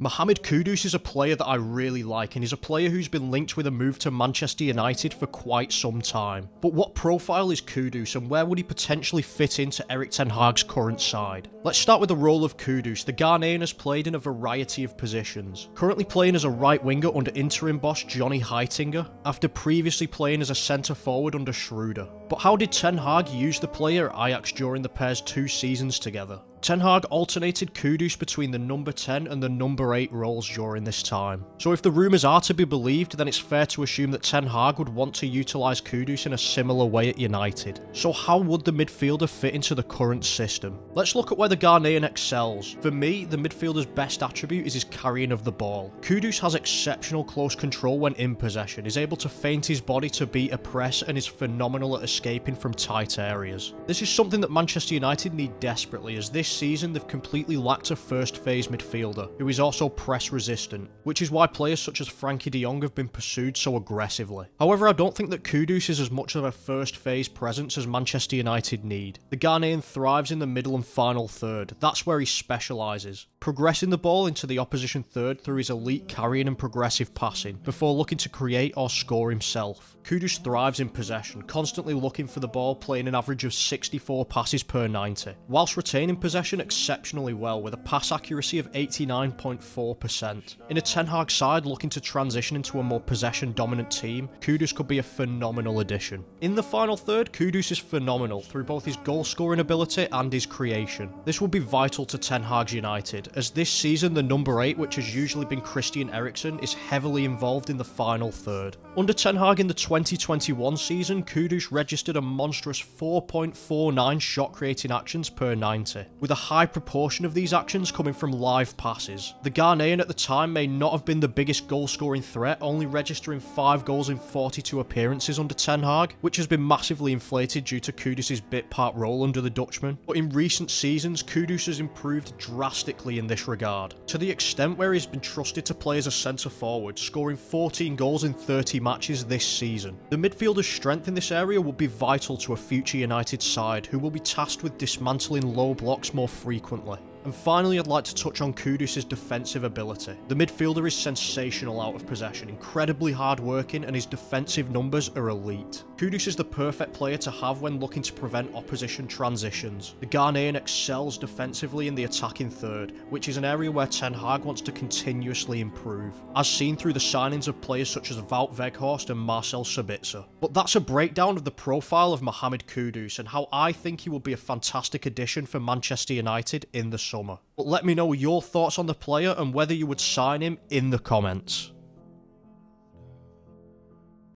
Mohammed Kudus is a player that I really like, and he's a player who's been linked with a move to Manchester United for quite some time. But what profile is Kudus, and where would he potentially fit into Erik ten Hag's current side? Let's start with the role of Kudus. The Ghanaian has played in a variety of positions, currently playing as a right winger under interim boss Johnny Heitinga, after previously playing as a centre forward under Schroeder. But how did Ten Hag use the player at Ajax during the pair's 2 seasons together? Ten Hag alternated Kudus between the number 10 and the number 8 roles during this time. So if the rumours are to be believed, then it's fair to assume that Ten Hag would want to utilise Kudus in a similar way at United. So how would the midfielder fit into the current system? Let's look at where the Ghanaian excels. For me, the midfielder's best attribute is his carrying of the ball. Kudus has exceptional close control when in possession, is able to feint his body to beat a press, and is phenomenal at escaping from tight areas. This is something that Manchester United need desperately, as this season they've completely lacked a first phase midfielder who is also press resistant, which is why players such as Frankie de Jong have been pursued so aggressively. However, I don't think that Kudus is as much of a first phase presence as Manchester United need. The Ghanaian thrives in the middle and final third. That's where he specialises, progressing the ball into the opposition third through his elite carrying and progressive passing, before looking to create or score himself. Kudus thrives in possession, constantly looking for the ball, playing an average of 64 passes per 90, whilst retaining possession exceptionally well with a pass accuracy of 89.4%. In a Ten Hag side looking to transition into a more possession dominant team, Kudus could be a phenomenal addition. In the final third, Kudus is phenomenal through both his goal scoring ability and his creation. This will be vital to Ten Hag's United, as this season the number 8, which has usually been Christian Eriksen, is heavily involved in the final third. Under Ten Hag in the 2021 season, Kudus registered a monstrous 4.49 shot creating actions per 90, with a high proportion of these actions coming from live passes. The Ghanaian at the time may not have been the biggest goal scoring threat, only registering 5 goals in 42 appearances under Ten Hag, which has been massively inflated due to Kudus' bit part role under the Dutchman. But in recent seasons, Kudus has improved drastically in this regard, to the extent where he's been trusted to play as a centre forward, scoring 14 goals in 30 matches this season. The midfielder's strength in this area will be vital to a future United side, who will be tasked with dismantling low blocks more frequently. And finally, I'd like to touch on Kudus' defensive ability. The midfielder is sensational out of possession, incredibly hard-working, and his defensive numbers are elite. Kudus is the perfect player to have when looking to prevent opposition transitions. The Ghanaian excels defensively in the attacking third, which is an area where Ten Hag wants to continuously improve, as seen through the signings of players such as Wout Weghorst and Marcel Sabitzer. But that's a breakdown of the profile of Mohammed Kudus and how I think he will be a fantastic addition for Manchester United in the summer. But let me know your thoughts on the player and whether you would sign him in the comments.